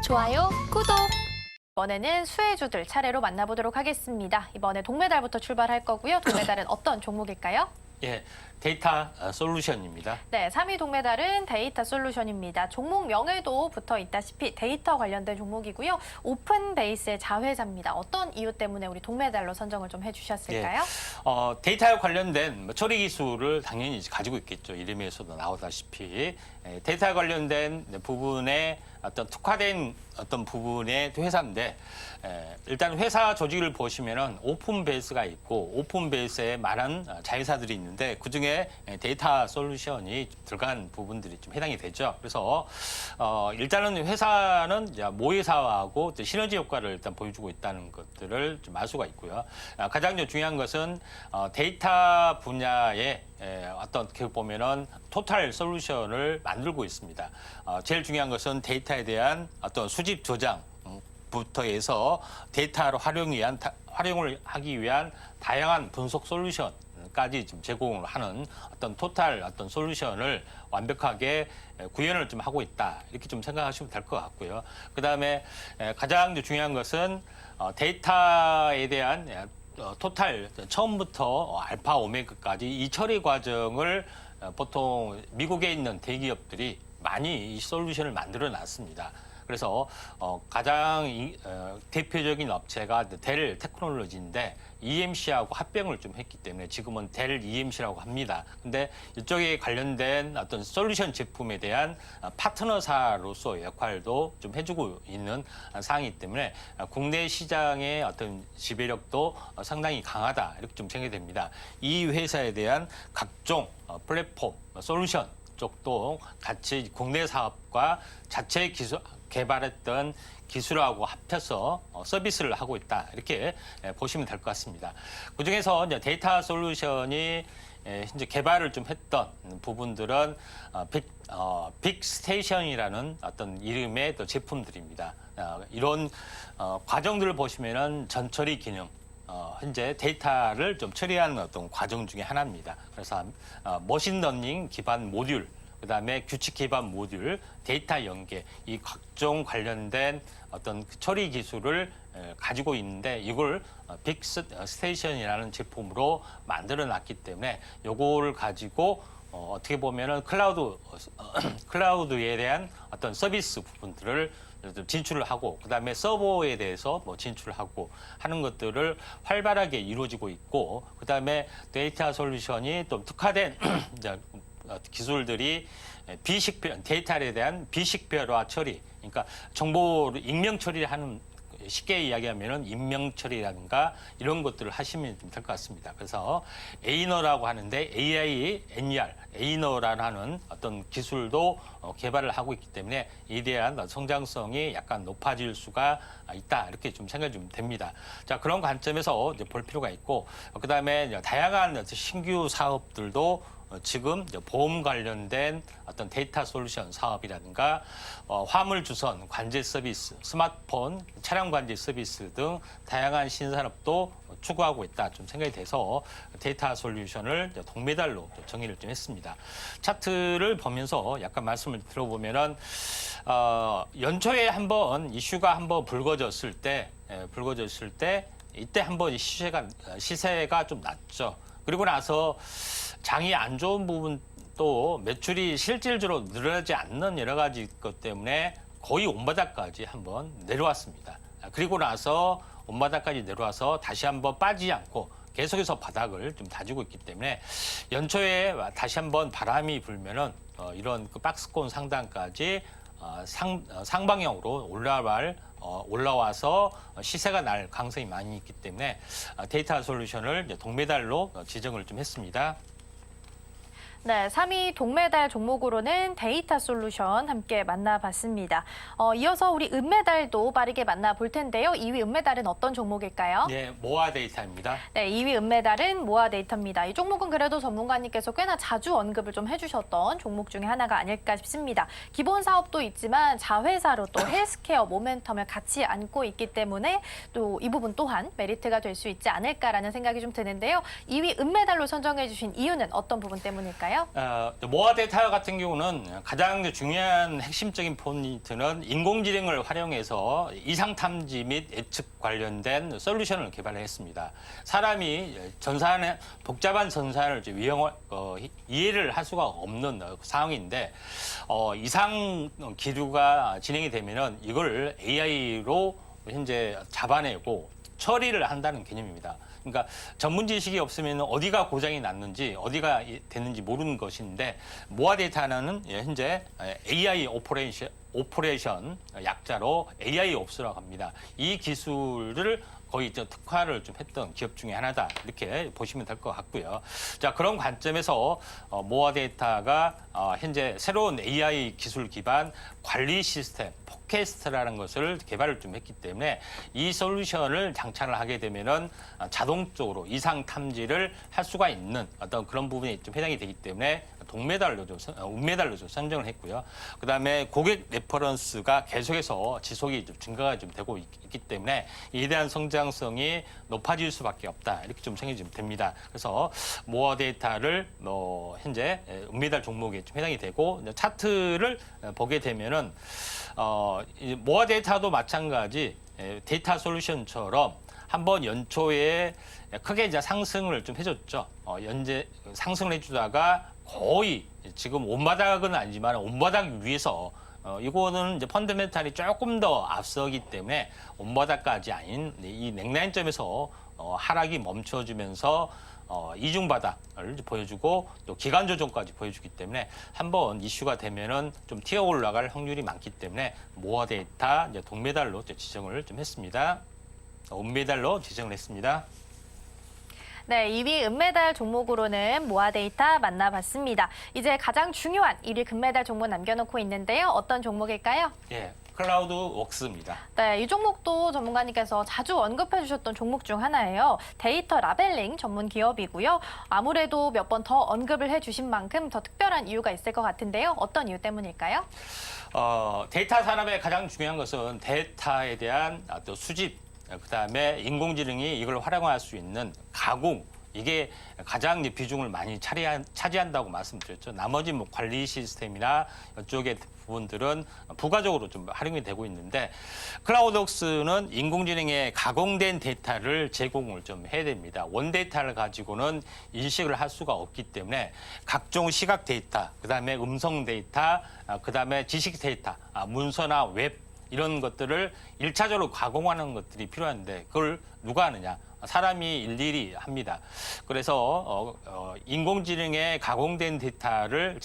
좋아요, 구독! 이번에는 수혜주들 차례로 만나보도록 하겠습니다. 이번에 동메달부터 출발할 거고요. 동메달은 어떤 종목일까요? 예, 데이터 솔루션입니다. 네, 3위 동메달은 데이터 솔루션입니다. 종목 명에도 붙어 있다시피 데이터 관련된 종목이고요. 오픈 베이스의 자회사입니다. 어떤 이유 때문에 우리 동메달로 선정을 좀 해주셨을까요? 데이터에 관련된 처리 기술을 당연히 가지고 있겠죠. 이름에서도 나오다시피 데이터에 관련된 부분에 어떤 특화된 어떤 부분의 회사인데 일단 회사 조직을 보시면은 오픈 베이스가 있고 오픈 베이스에 많은 자회사들이 있는데 그중에 데이터 솔루션이 들어간 부분들이 좀 해당이 되죠. 그래서 일단은 회사는 이제 모회사하고 시너지 효과를 일단 보여주고 있다는 것들을 좀 알 수가 있고요. 가장 중요한 것은 데이터 분야에 어떻게 보면은 토탈 솔루션을 만들고 있습니다. 제일 중요한 것은 데이터에 대한 어떤 수집 저장부터 해서 데이터로 활용을 하기 위한 다양한 분석 솔루션까지 좀 제공을 하는 어떤 토탈 어떤 솔루션을 완벽하게 구현을 좀 하고 있다. 이렇게 좀 생각하시면 될 것 같고요. 그다음에 가장 중요한 것은 데이터에 대한 토탈 처음부터 알파 오메가까지 이 처리 과정을 보통 미국에 있는 대기업들이 많이 이 솔루션을 만들어 놨습니다. 그래서 가장 대표적인 업체가 델 테크놀로지인데 EMC하고 합병을 좀 했기 때문에 지금은 델 EMC라고 합니다. 근데 이쪽에 관련된 어떤 솔루션 제품에 대한 파트너사로서 역할도 좀 해주고 있는 상황이기 때문에 국내 시장의 어떤 지배력도 상당히 강하다 이렇게 좀 생각이 됩니다. 이 회사에 대한 각종 플랫폼 솔루션 쪽도 같이 국내 사업과 자체 기술 개발했던 기술하고 합쳐서 서비스를 하고 있다 이렇게 보시면 될 것 같습니다. 그중에서 이제 데이터 솔루션이 현재 개발을 좀 했던 부분들은 빅스테이션이라는 어떤 이름의 또 제품들입니다. 이런 과정들을 보시면은 전처리 기능. 현재 데이터를 좀 처리하는 어떤 과정 중에 하나입니다. 그래서 머신러닝 기반 모듈, 그다음에 규칙 기반 모듈, 데이터 연계, 이 각종 관련된 어떤 처리 기술을 가지고 있는데 이걸 빅스테이션이라는 제품으로 만들어 놨기 때문에 이거를 가지고 어떻게 보면은 클라우드에 대한 어떤 서비스 부분들을 진출을 하고 그다음에 서버에 대해서 진출을 하고 하는 것들을 활발하게 이루어지고 있고 그다음에 데이터 솔루션이 또 특화된 기술들이 데이터에 대한 비식별화 처리, 그러니까 정보를 익명 처리를 하는 쉽게 이야기하면은 인명 처리라든가 이런 것들을 하시면 될 것 같습니다. 그래서 에이너라고 하는데 AI-NER, 에이너라는 하는 어떤 기술도 개발을 하고 있기 때문에 이에 대한 성장성이 약간 높아질 수가 있다 이렇게 좀 생각이 좀 됩니다. 자, 그런 관점에서 이제 볼 필요가 있고 그다음에 다양한 신규 사업들도 지금 보험 관련된 어떤 데이터 솔루션 사업이라든가 화물 주선 관제 서비스, 스마트폰 차량 관제 서비스 등 다양한 신산업도 추구하고 있다 좀 생각이 돼서 데이터 솔루션을 동메달로 정의를 좀 했습니다. 차트를 보면서 약간 말씀을 들어보면은 연초에 한번 이슈가 한번 불거졌을 때 이때 한번 시세가 좀 낮죠. 그리고 나서 장이 안 좋은 부분 또 매출이 실질적으로 늘어나지 않는 여러 가지 것 때문에 거의 온바닥까지 한번 내려왔습니다. 그리고 나서 온바닥까지 내려와서 다시 한번 빠지지 않고 계속해서 바닥을 좀 다지고 있기 때문에 연초에 다시 한번 바람이 불면은 이런 그 박스권 상단까지 상방향으로 올라와서 시세가 날 가능성이 많이 있기 때문에 데이터 솔루션을 동메달로 지정을 좀 했습니다. 네, 3위 동메달 종목으로는 데이터 솔루션 함께 만나봤습니다. 이어서 우리 은메달도 빠르게 만나볼 텐데요. 2위 은메달은 어떤 종목일까요? 네, 모아 데이터입니다. 네, 2위 은메달은 모아 데이터입니다. 이 종목은 그래도 전문가님께서 꽤나 자주 언급을 좀 해주셨던 종목 중에 하나가 아닐까 싶습니다. 기본 사업도 있지만 자회사로 또 헬스케어 모멘텀을 같이 안고 있기 때문에 또 이 부분 또한 메리트가 될 수 있지 않을까라는 생각이 좀 드는데요. 2위 은메달로 선정해 주신 이유는 어떤 부분 때문일까요? 있을까요? 모아 데이터 같은 경우는 가장 중요한 핵심적인 포인트는 인공지능을 활용해서 이상 탐지 및 예측 관련된 솔루션을 개발했습니다. 사람이 복잡한 전산을 이해를 할 수가 없는 상황인데 이상 기류가 진행이 되면은 이걸 AI로 현재 잡아내고 처리를 한다는 개념입니다. 그러니까 전문 지식이 없으면 어디가 고장이 났는지 어디가 됐는지 모르는 것인데 모아 데이터는 현재 AI 오퍼레이션 약자로 AI 옵스라고 합니다. 이 기술을 거의 특화를 좀 했던 기업 중에 하나다 이렇게 보시면 될 것 같고요. 자, 그런 관점에서 모아 데이터가 현재 새로운 AI 기술 기반 관리 시스템 포캐스트라는 것을 개발을 좀 했기 때문에 이 솔루션을 장착을 하게 되면은 자동적으로 이상 탐지를 할 수가 있는 어떤 그런 부분이 좀 해당이 되기 때문에 은메달로 좀 선정을 했고요. 그다음에 고객 레퍼런스가 계속해서 지속이 좀 증가가 좀 되고 있기 때문에 이에 대한 성장성이 높아질 수밖에 없다 이렇게 좀 생각이 좀 됩니다. 그래서 모아 데이터를 현재 은메달 종목에 좀 해당이 되고 차트를 보게 되면은 모아 데이터도 마찬가지 데이터 솔루션처럼 한번 연초에 크게 이제 상승을 좀 해줬죠. 현재 상승을 해주다가 거의 지금 온바닥은 아니지만 온바닥 위에서 이거는 이제 펀더멘탈이 조금 더 앞서기 때문에 온바닥까지 아닌 이 넥라인점에서 하락이 멈춰주면서 이중바닥을 보여주고 또 기간 조정까지 보여주기 때문에 한번 이슈가 되면은 좀 튀어 올라갈 확률이 많기 때문에 모아 데이터 이제 동메달로 지정을 좀 했습니다. 은메달로 지정을 했습니다. 네, 2위 은메달 종목으로는 모아 데이터 만나봤습니다. 이제 가장 중요한 1위 금메달 종목 남겨놓고 있는데요. 어떤 종목일까요? 예, 클라우드 웍스입니다. 네, 이 종목도 전문가님께서 자주 언급해 주셨던 종목 중 하나예요. 데이터 라벨링 전문 기업이고요. 아무래도 몇 번 더 언급을 해 주신 만큼 더 특별한 이유가 있을 것 같은데요. 어떤 이유 때문일까요? 데이터 산업의 가장 중요한 것은 데이터에 대한 또 수집, 그다음에 인공지능이 이걸 활용할 수 있는 가공, 이게 가장 비중을 많이 차지한다고 말씀드렸죠. 나머지 뭐 관리 시스템이나 이쪽의 부분들은 부가적으로 좀 활용이 되고 있는데 클라우드웍스는 인공지능에 가공된 데이터를 제공을 좀 해야 됩니다. 원데이터를 가지고는 인식을 할 수가 없기 때문에 각종 시각 데이터, 그다음에 음성 데이터, 그다음에 지식 데이터, 문서나 웹 이런 것들을 1차적으로 가공하는 것들이 필요한데 그걸 누가 하느냐? 사람이 일일이 합니다. 그래서 인공지능에 가공된 데이터를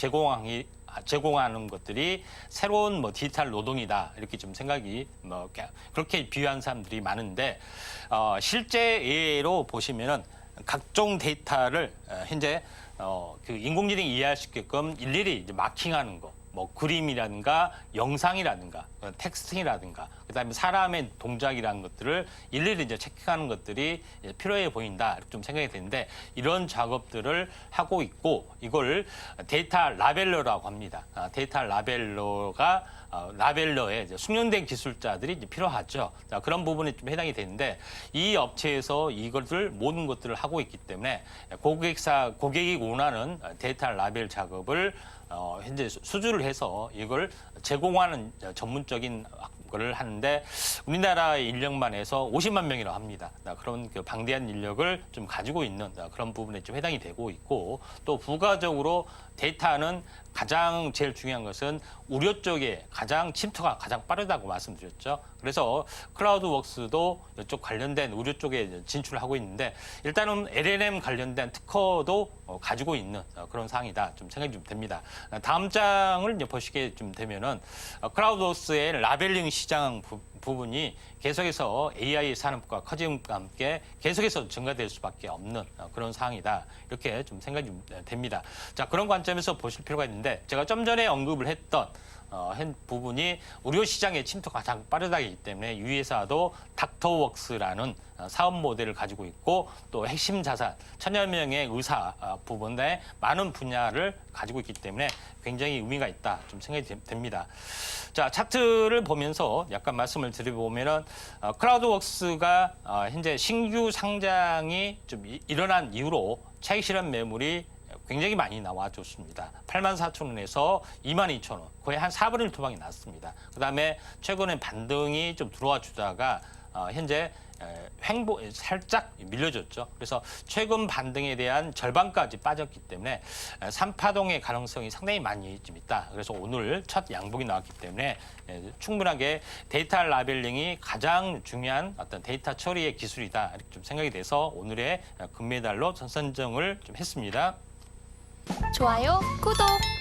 제공하는 것들이 새로운 디지털 노동이다 이렇게 좀 생각이 그렇게 비유한 사람들이 많은데 실제 예로 보시면은 각종 데이터를 현재 그 인공지능이 이해할 수 있게끔 일일이 이제 마킹하는 거. 뭐 그림이라든가 영상이라든가 텍스팅이라든가 그다음에 사람의 동작이라는 것들을 일일이 이제 체크하는 것들이 필요해 보인다 이렇게 좀 생각이 되는데 이런 작업들을 하고 있고 이걸 데이터 라벨러라고 합니다. 데이터 라벨러가 라벨러에 숙련된 기술자들이 이제 필요하죠. 자, 그런 부분이 좀 해당이 되는데 이 업체에서 이것을 모든 것들을 하고 있기 때문에 고객이 원하는 데이터 라벨 작업을 현재 수주를 해서 이걸 제공하는 전문적인 걸 하는데 우리나라의 인력만 해서 50만 명이라고 합니다. 그런 그 방대한 인력을 좀 가지고 있는 그런 부분에 좀 해당이 되고 있고 또 부가적으로 데이터는 가장 제일 중요한 것은 우려 쪽에 가장 침투가 가장 빠르다고 말씀드렸죠. 그래서 클라우드웍스도 이쪽 관련된 우려 쪽에 진출을 하고 있는데 일단은 LLM 관련된 특허도 가지고 있는 그런 상황이다 좀 생각이 좀 됩니다. 다음 장을 이제 보시게 좀 되면은 클라우드웍스의 라벨링 시장 부분이 계속해서 AI 산업과 커짐과 함께 계속해서 증가될 수밖에 없는 그런 상황이다. 이렇게 좀 생각이 좀 됩니다. 자, 그런 관점에서 보실 필요가 있는데 제가 좀 전에 언급을 했던 부분이 의료 시장의 침투가 가장 빠르다기 때문에 이 회사도 닥터웍스라는 사업 모델을 가지고 있고 또 핵심 자산, 1000여 명의 의사 부분에 많은 분야를 가지고 있기 때문에 굉장히 의미가 있다 좀 생각이 됩니다. 자, 차트를 보면서 약간 말씀을 드려보면은 클라우드웍스가 현재 신규 상장이 좀 일어난 이후로 차익 실현 매물이 굉장히 많이 나와줬습니다. 84,000원에서 22,000원, 거의 한 4분의 1 토막이 났습니다. 그다음에 최근에 반등이 좀 들어와 주다가 현재 살짝 밀려졌죠. 그래서 최근 반등에 대한 절반까지 빠졌기 때문에 3파동의 가능성이 상당히 많이 좀 있다. 그래서 오늘 첫 양봉이 나왔기 때문에 충분하게 데이터 라벨링이 가장 중요한 어떤 데이터 처리의 기술이다. 이렇게 좀 생각이 돼서 오늘의 금메달로 선정을 좀 했습니다. 좋아요, 구독.